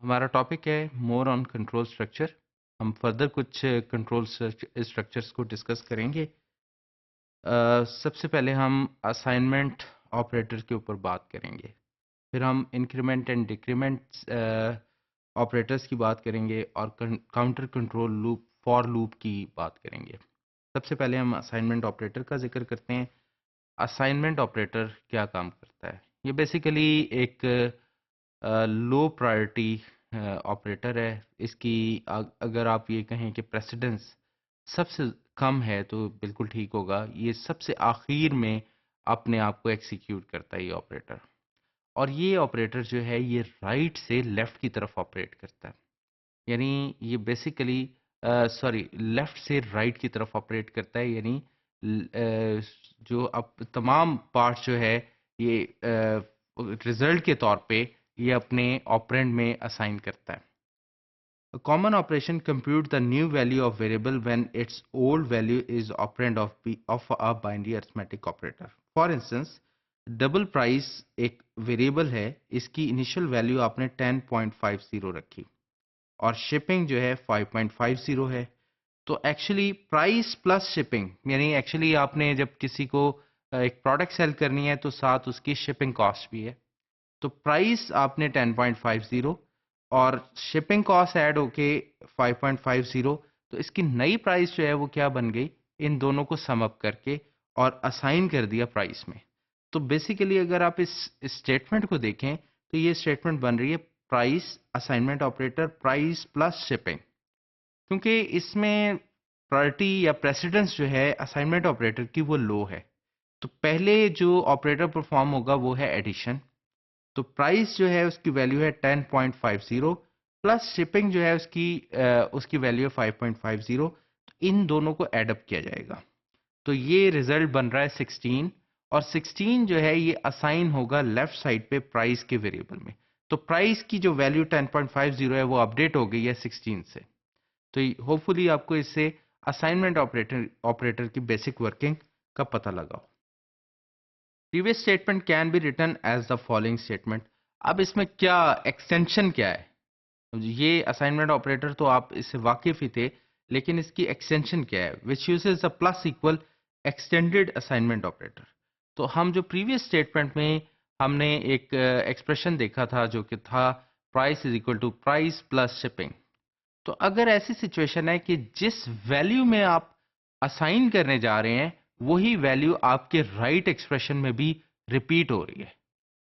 हमारा टॉपिक है more on control structure. हम फर्दर कुछ कंट्रोल स्ट्रक्चर्स को डिस्कस करेंगे। सबसे पहले हम असाइनमेंट ऑपरेटर के ऊपर बात करेंगे, फिर हम इंक्रीमेंट एंड डिक्रीमेंट ऑपरेटर्स की बात करेंगे और counter control loop for loop की बात करेंगे। सबसे पहले हम असाइनमेंट ऑपरेटर का जिक्र करते हैं। असाइनमेंट ऑपरेटर क्या काम करता है? ये बेसिकली एक लो प्रायोरिटी ऑपरेटर है। इसकी अगर आप ये कहें कि प्रेसिडेंस सबसे कम है तो बिल्कुल ठीक होगा। ये सबसे आखिर में अपने आप को एग्जीक्यूट करता है ये ऑपरेटर। और ये ऑपरेटर जो है ये राइट से लेफ्ट की तरफ ऑपरेट करता है। यानी ये बेसिकली लेफ्ट से राइट की तरफ ऑपरेट करता है। यानी जो अब तमाम पार्ट्स जो है ये रिजल्ट के तौर पे ये अपने ऑपरेंड में असाइन करता है। A common operation compute the new value of variable when its old value is operand of a binary arithmetic operator. For instance, double price एक वेरिएबल है, इसकी इनिशियल वैल्यू आपने 10.50 रखी और शिपिंग जो है 5.50 है। तो एक्चुअली प्राइस प्लस शिपिंग, यानी एक्चुअली आपने जब किसी को एक प्रोडक्ट सेल करनी है तो साथ उसकी शिपिंग कॉस्ट भी है। तो प्राइस आपने 10.50 और शिपिंग कॉस्ट ऐड होके 5.50, तो इसकी नई प्राइस जो है वो क्या बन गई, इन दोनों को सम अप करके और असाइन कर दिया प्राइस में। तो बेसिकली अगर आप इस स्टेटमेंट को देखें तो ये स्टेटमेंट बन रही है price assignment operator price plus shipping, क्योंकि इसमें प्रायोरिटी या प्रेसिडेंस जो है असाइनमेंट ऑपरेटर की वो लो है। तो पहले जो ऑपरेटर परफॉर्म होगा वो है एडिशन। तो प्राइस जो है उसकी वैल्यू है 10.50 प्लस शिपिंग जो है उसकी वैल्यू है 5.50। तो इन दोनों को एडअप किया जाएगा तो ये रिजल्ट बन रहा है 16। और 16 जो है ये असाइन होगा लेफ्ट साइड पे प्राइस के वेरिएबल में। तो प्राइस की जो वैल्यू 10.50 है वो अपडेट हो गई है 16 से। तो होपफुली आपको इससे असाइनमेंट ऑपरेटर की बेसिक वर्किंग का पता लगा हो। Previous statement can be written as the following statement. अब इसमें क्या एक्सटेंशन क्या है? ये असाइनमेंट ऑपरेटर तो आप इससे वाकिफ ही थे, लेकिन इसकी एक्सटेंशन क्या है? Which uses the plus equal extended assignment operator. तो हम जो प्रीवियस स्टेटमेंट में हमने एक एक्सप्रेशन देखा था जो कि था price is equal to price plus shipping. तो अगर ऐसी सिचुएशन है कि जिस वैल्यू में आप असाइन करने जा रहे हैं वही वैल्यू आपके राइट एक्सप्रेशन में भी रिपीट हो रही है,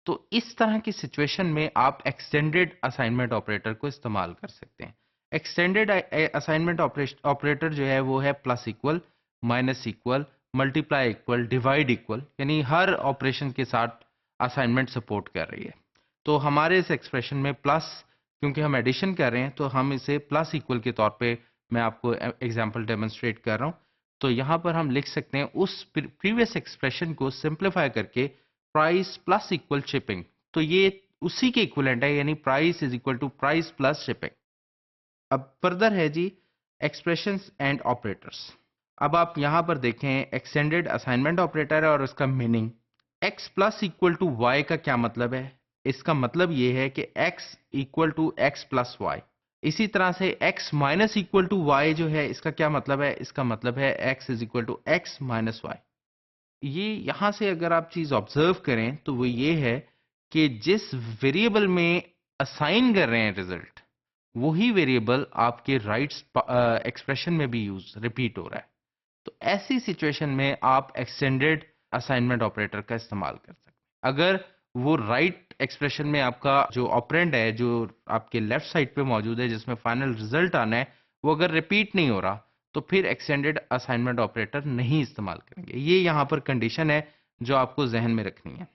तो इस तरह की सिचुएशन में आप एक्सटेंडेड असाइनमेंट ऑपरेटर को इस्तेमाल कर सकते हैं। एक्सटेंडेड असाइनमेंट ऑपरेटर जो है वो है plus equal, minus equal, multiply equal, divide equal, यानी हर ऑपरेशन के साथ असाइनमेंट सपोर्ट कर रही है। तो हमारे इस एक्सप्रेशन में प्लस, क्योंकि हम एडिशन कर रहे हैं तो हम इसे प्लस इक्वल के तौर पे मैं आपको एग्जांपल डेमोन्स्ट्रेट कर रहा हूं। तो यहां पर हम लिख सकते हैं उस प्रीवियस एक्सप्रेशन को सिंप्लीफाई करके प्राइस प्लस इक्वल शिपिंग। तो ये उसी के इक्विवेलेंट है, यानी price is equal to price plus shipping. अब फर्दर है जी एक्सप्रेशंस एंड ऑपरेटर्स। अब आप यहां पर देखें एक्सटेंडेड असाइनमेंट ऑपरेटर है और उसका meaning x plus equal to y का क्या मतलब है? इसका मतलब ये है कि x equal to x plus y. इसी तरह से x minus equal to y जो है इसका क्या मतलब है? इसका मतलब है x is equal to x minus y. ये यहां से अगर आप चीज ऑब्जर्व करें तो वो ये है कि जिस वेरिएबल में असाइन कर रहे हैं रिजल्ट, वही वेरिएबल आपके राइट्स एक्सप्रेशन में भी यूज रिपीट हो रहा है। तो ऐसी सिचुएशन में आप एक्सटेंडेड असाइनमेंट ऑपरेटर का इस्तेमाल कर सकते हैं। अगर वो राइट एक्सप्रेशन में आपका जो ऑपरेंड है जो आपके लेफ्ट साइड पे मौजूद है जिसमें फाइनल रिजल्ट आना है वो अगर रिपीट नहीं हो रहा तो फिर एक्सटेंडेड असाइनमेंट ऑपरेटर नहीं इस्तेमाल करेंगे। ये यहाँ पर कंडीशन है जो आपको जहन में रखनी है।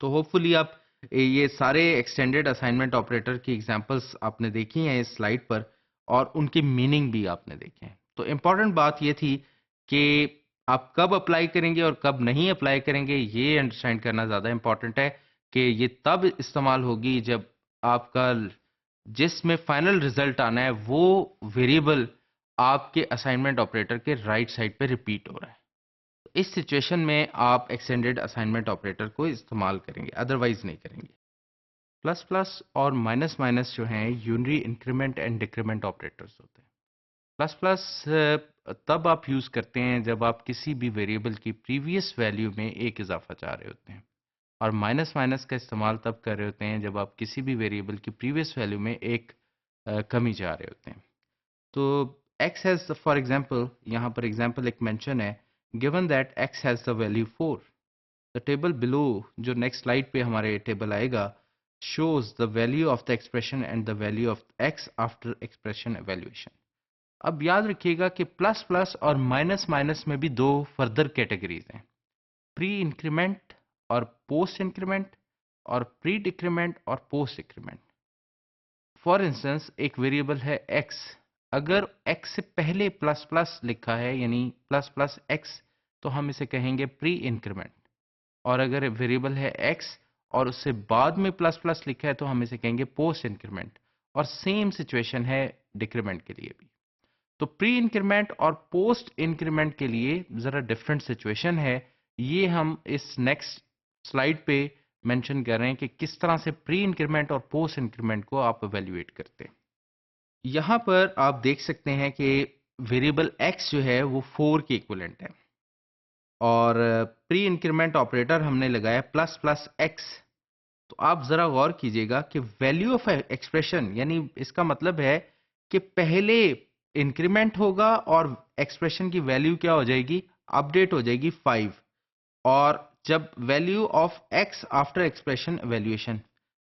तो होपफुली आप ये सारे एक्सटेंडेड असाइनमेंट ऑपरेटर की एग्जांपल्स आपने देखी हैं इस स्लाइड पर और उनकी मीनिंग भी आपने देखे हैं। तो इम्पॉर्टेंट बात ये थी कि आप कब अप्लाई करेंगे और कब नहीं अप्लाई करेंगे ये अंडरस्टैंड करना ज़्यादा इम्पॉर्टेंट है कि ये तब इस्तेमाल होगी जब आपका जिसमें फाइनल रिजल्ट आना है वो वेरिएबल आपके असाइनमेंट ऑपरेटर के राइट साइड पे रिपीट हो रहा है। इस सिचुएशन में आप एक्सटेंडेड असाइनमेंट ऑपरेटर को इस्तेमाल करेंगे, अदरवाइज नहीं करेंगे। प्लस प्लस और माइनस माइनस जो हैं unary increment and decrement operators होते हैं। प्लस प्लस तब आप यूज़ करते हैं जब आप किसी भी वेरिएबल की प्रीवियस वैल्यू में एक इजाफा चाह रहे होते हैं, और माइनस माइनस का इस्तेमाल तब कर रहे होते हैं जब आप किसी भी वेरिएबल की प्रीवियस वैल्यू में एक कमी चाह रहे होते हैं। तो x हैज़ फॉर एग्जांपल, यहाँ पर एग्जांपल एक मेंशन है, given that x has the value 4। The table below, जो नेक्स्ट स्लाइड पे हमारे टेबल आएगा, shows the value of the expression and the value of x after expression evaluation। अब याद रखिएगा कि प्लस प्लस और माइनस माइनस में भी दो फर्दर कैटेगरीज हैं, प्री इंक्रीमेंट और पोस्ट इंक्रीमेंट, और प्री डिक्रीमेंट और पोस्ट डिक्रीमेंट। फॉर इंस्टेंस एक वेरिएबल है x, अगर x से पहले प्लस प्लस लिखा है यानी प्लस प्लस x, तो हम इसे कहेंगे प्री इंक्रीमेंट। और अगर वेरिएबल है x और उससे बाद में प्लस प्लस लिखा है तो हम इसे कहेंगे पोस्ट इंक्रीमेंट। और सेम सिचुएशन है डिक्रीमेंट के लिए भी। तो प्री इंक्रीमेंट और पोस्ट इंक्रीमेंट के लिए ज़रा डिफरेंट सिचुएशन है। ये हम इस नेक्स्ट स्लाइड पे मेंशन कर रहे हैं कि किस तरह से प्री इंक्रीमेंट और पोस्ट इंक्रीमेंट को आप एवेल्युएट करते हैं। यहाँ पर आप देख सकते हैं कि वेरिएबल x जो है वो 4 के इक्विवेलेंट है, और प्री इंक्रीमेंट ऑपरेटर हमने लगाया प्लस प्लस x। तो आप ज़रा गौर कीजिएगा कि वैल्यू ऑफ एक्सप्रेशन, यानी इसका मतलब है कि पहले इंक्रीमेंट होगा और एक्सप्रेशन की वैल्यू क्या हो जाएगी, अपडेट हो जाएगी 5। और जब value of x after expression evaluation,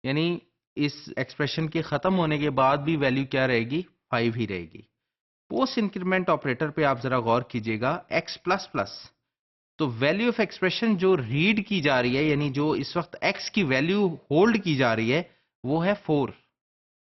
यानी इस एक्सप्रेशन के ख़त्म होने के बाद भी वैल्यू क्या रहेगी, 5 ही रहेगी। पोस्ट इंक्रीमेंट ऑपरेटर पे आप ज़रा गौर कीजिएगा, x प्लस प्लस, तो वैल्यू ऑफ एक्सप्रेशन जो रीड की जा रही है, यानी जो इस वक्त x की वैल्यू होल्ड की जा रही है, वो है 4।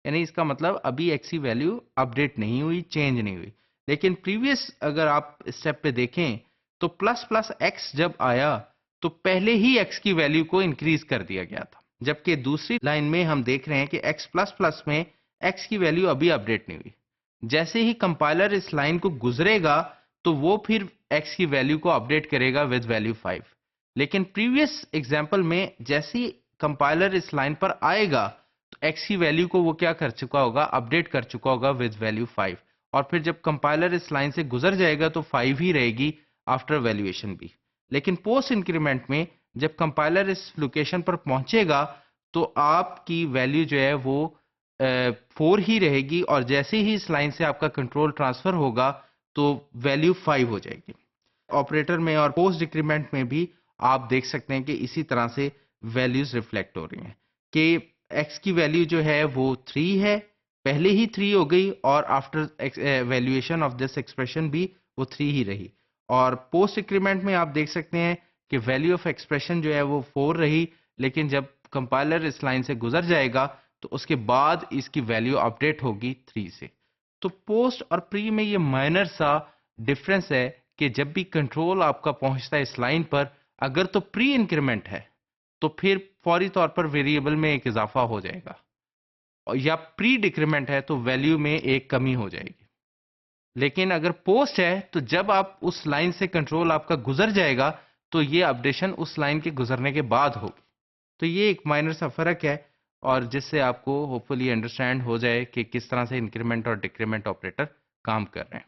यानी इसका मतलब अभी x की वैल्यू अपडेट नहीं हुई, चेंज नहीं हुई। लेकिन प्रीवियस अगर आप स्टेप पे देखें तो प्लस प्लस x जब आया तो पहले ही x की वैल्यू को इंक्रीज कर दिया गया था, जबकि दूसरी लाइन में हम देख रहे हैं कि x प्लस प्लस में x की वैल्यू अभी अपडेट नहीं हुई। जैसे ही कंपाइलर इस लाइन को गुजरेगा तो वो फिर x की वैल्यू को अपडेट करेगा विद वैल्यू 5। लेकिन प्रीवियस एग्जांपल में जैसे ही कंपाइलर इस लाइन पर आएगा तो x की वैल्यू को वो क्या कर चुका होगा, अपडेट कर चुका होगा विद वैल्यू 5। और फिर जब कंपाइलर इस लाइन से गुजर जाएगा तो 5 ही रहेगी आफ्टर वैल्यूएशन भी। लेकिन पोस्ट इंक्रीमेंट में जब कंपाइलर इस लोकेशन पर पहुंचेगा तो आपकी वैल्यू जो है वो 4 ही रहेगी, और जैसे ही इस लाइन से आपका कंट्रोल ट्रांसफर होगा तो वैल्यू 5 हो जाएगी। ऑपरेटर में और पोस्ट डिक्रीमेंट में भी आप देख सकते हैं कि इसी तरह से वैल्यूज रिफ्लेक्ट हो रही हैं कि x की वैल्यू जो है वो 3 है, पहले ही 3 हो गई, और after valuation of this expression भी वो 3 ही रही। और पोस्ट डिक्रीमेंट में आप देख सकते हैं कि वैल्यू ऑफ एक्सप्रेशन जो है वो 4 रही, लेकिन जब कंपाइलर इस लाइन से गुजर जाएगा तो उसके बाद इसकी वैल्यू अपडेट होगी 3 से। तो पोस्ट और प्री में ये माइनर सा डिफरेंस है कि जब भी कंट्रोल आपका पहुंचता है इस लाइन पर, अगर तो प्री इंक्रीमेंट है तो फिर फौरी तौर पर वेरिएबल में एक इजाफा हो जाएगा, और या प्री डिक्रीमेंट है तो वैल्यू में एक कमी हो जाएगी। लेकिन अगर पोस्ट है तो जब आप उस लाइन से कंट्रोल आपका गुजर जाएगा तो ये अपडेशन उस लाइन के गुजरने के बाद होगी। तो ये एक माइनर सा फर्क है, और जिससे आपको होपफुली अंडरस्टैंड हो जाए कि किस तरह से इंक्रीमेंट और डिक्रीमेंट ऑपरेटर काम कर रहे हैं।